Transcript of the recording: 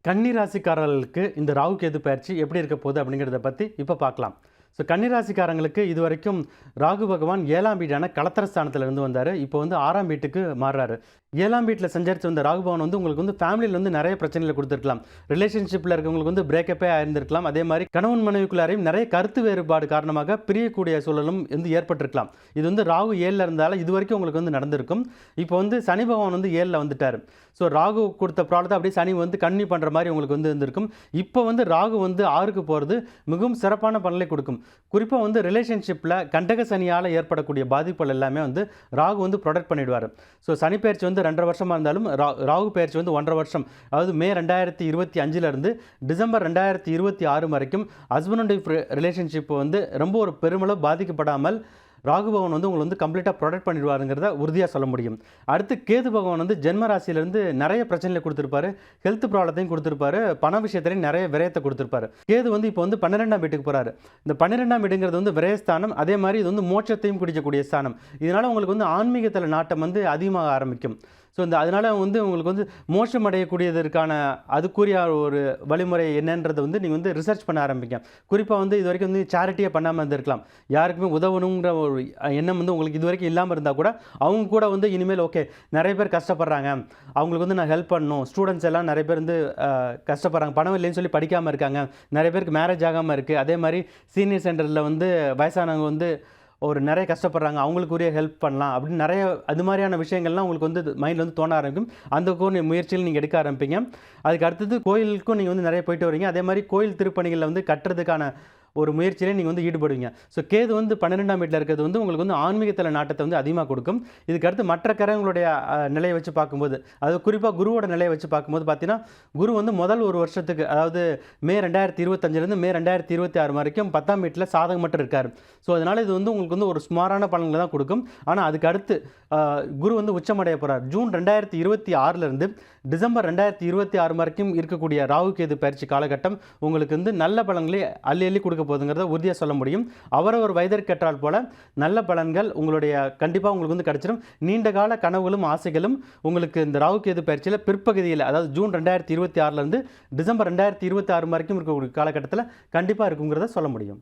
கன்னி ராசிக்காரர்களுக்கு இந்த ராகு கேது பயிற்சி எப்படி இருக்க போகுது அப்படிங்கிறத பற்றி இப்போ பார்க்கலாம். ஸோ கன்னி ராசிக்காரங்களுக்கு இது வரைக்கும் ராகு பகவான் 7ஆம் வீடான கலத்திரஸ்தானத்தில் இருந்து வந்தார். இப்போ வந்து 6ஆம் வீட்டுக்கு மாறுறாரு. 7ஆம் வீட்டில் சஞ்சரித்து வந்த ராகு பகவான் வந்து உங்களுக்கு வந்து ஃபேமிலியில் வந்து நிறைய பிரச்சனைகளை கொடுத்துருக்கலாம். ரிலேஷன்ஷிப்பில் இருக்கவங்களுக்கு வந்து பிரேக்கப்பே ஆயிருந்திருக்கலாம். அதே மாதிரி கணவன் மனைவிக்குள்ளாரையும் நிறைய கருத்து வேறுபாடு காரணமாக பிரியக்கூடிய சூழலும் வந்து ஏற்பட்டிருக்கலாம். இது வந்து ராகு 7ல் இருந்தாலும் இது வரைக்கும் உங்களுக்கு வந்து நடந்திருக்கும். இப்போ வந்து சனி பகவான் வந்து 7ல் வந்துட்டார். ஸோ ராகு கொடுத்த ப்ராப்ளத்தை அப்படியே சனி வந்து கன்னி பண்ணுற மாதிரி உங்களுக்கு வந்து இருந்திருக்கும். இப்போ வந்து ராகு வந்து 6க்கு போகிறது மிகவும் சிறப்பான பலனை கொடுக்கும். குறிப்பாக வந்து ரிலேஷன்ஷிப்பில் கண்டக சனியால் ஏற்படக்கூடிய பாதிப்புகள் எல்லாமே வந்து ராகு வந்து ப்ரொடெக்ட் பண்ணிவிடுவார். ஸோ சனி பயிற்சி வந்து 2.5 வருஷமாக இருந்தாலும் ராகு பயிற்சி வந்து 1.5 வருஷம், அதாவது மே 2025 டிசம்பர் 2026 வரைக்கும் ஹஸ்பண்ட் அண்ட் ஒய்ஃப் ரிலேஷன்ஷிப் வந்து ரொம்ப ஒரு பெருமளவு பாதிக்கப்படாமல் ராகு பகவான் வந்து உங்களை வந்து கம்ப்ளீட்டாக ப்ரொடெக்ட் பண்ணிடுவாருங்கிறத உறுதியாக சொல்ல முடியும். அடுத்து கேது பகவான் வந்து ஜென்ம ராசியிலேருந்து நிறைய பிரச்சனைகளை கொடுத்துருப்பாரு, ஹெல்த் ப்ராப்ளத்தையும் கொடுத்துருப்பாரு, பண விஷயத்துலையும் நிறைய விரயத்தை கொடுத்துருப்பாரு. கேது வந்து இப்போ வந்து 12ஆம் வீட்டுக்கு போகிறாரு. இந்த 12ஆம் வீடுங்கிறது வந்து விரயஸ்தானம், அதே மாதிரி இது வந்து மோட்சத்தையும் குடிக்கக்கூடிய ஸ்தானம். இதனால் உங்களுக்கு வந்து ஆன்மீகத்தில் நாட்டம் வந்து அதிகமாக ஆரம்பிக்கும். ஸோ அதனால் வந்து உங்களுக்கு வந்து மோட்சம் அடையக்கூடியதற்கான அதுக்குரிய ஒரு வழிமுறை என்னன்றதை வந்து நீங்கள் வந்து ரிசர்ச் பண்ண ஆரம்பிங்க. குறிப்பாக வந்து இது வரைக்கும் வந்து சேரிட்டியாக பண்ணாமல் இருந்திருக்கலாம். யாருக்குமே உதவணுங்கிற ஒரு எண்ணம் வந்து உங்களுக்கு இது வரைக்கும் இல்லாமல் இருந்தால் கூட அவங்க கூட வந்து இனிமேல் ஓகே நிறைய பேர் கஷ்டப்படுறாங்க, அவங்களுக்கு வந்து நான் ஹெல்ப் பண்ணணும். ஸ்டூடெண்ட்ஸ் எல்லாம் நிறைய பேர் வந்து கஷ்டப்படுறாங்க, பணம் இல்லைன்னு சொல்லி படிக்காமல் இருக்காங்க, நிறைய பேருக்கு மேரேஜ் ஆகாமல் இருக்குது. அதே மாதிரி சீனியர் சென்டரில் வந்து வயசானவங்க வந்து ஒரு நிறைய கஷ்டப்படுறாங்க, அவங்களுக்குரிய ஹெல்ப் பண்ணலாம் அப்படின்னு நிறைய அது மாதிரியான விஷயங்கள்லாம் உங்களுக்கு வந்து மைண்டில் வந்து தோண ஆரம்பிக்கும். அந்த முயற்சியில் நீங்கள் எடுக்க ஆரம்பிப்பீங்க. அதுக்கு அடுத்தது கோயிலுக்கும் நீங்கள் வந்து நிறைய போயிட்டு வரீங்க. அதே மாதிரி கோயில் திருப்பணிகளில் வந்து கட்டுறதுக்கான ஒரு முயற்சியிலே நீங்கள் வந்து ஈடுபடுவீங்க. ஸோ கேது வந்து 12ஆம் வீட்டில் இருக்கிறது வந்து உங்களுக்கு வந்து ஆன்மீகத்தில் நாட்டத்தை வந்து அதிகமாக கொடுக்கும். இதுக்கடுத்து மற்ற கிரகங்களுடைய நிலையை வச்சு பார்க்கும்போது, அது குறிப்பாக குருவோட நிலையை வச்சு பார்க்கும்போது பார்த்தீங்கன்னா, குரு வந்து முதல் ஒரு வருஷத்துக்கு, அதாவது மே 2025 மே 2026 வரைக்கும் 10ஆம் வீட்டில் சாதகம் மட்டும் இருக்கார். ஸோ அதனால் இது வந்து உங்களுக்கு வந்து ஒரு சுமாரான பலன்களை தான் கொடுக்கும். ஆனால் அதுக்கு அடுத்து குரு வந்து உச்சமடைய போகிறார். ஜூன் 2026 டிசம்பர் 2026 வரைக்கும் இருக்கக்கூடிய ராகு கேது பயிற்சி காலகட்டம் உங்களுக்கு வந்து நல்ல பலன்களை அள்ளி அள்ளி கொடுக்க போகுதுங்கிறத உறுதியாக சொல்ல முடியும். அவரவர் வயதிற்கேற்றால் போல நல்ல பலன்கள் உங்களுடைய கண்டிப்பாக உங்களுக்கு வந்து கிடைச்சிடும். நீண்ட கால கனவுகளும் ஆசைகளும் உங்களுக்கு இந்த ராகு கேது பயிற்சியில் பிற்பகுதியில், அதாவது ஜூன் 2026 டிசம்பர் 2026 வரைக்கும் இருக்கக்கூடிய காலகட்டத்தில் கண்டிப்பாக இருக்குங்கிறத சொல்ல முடியும்.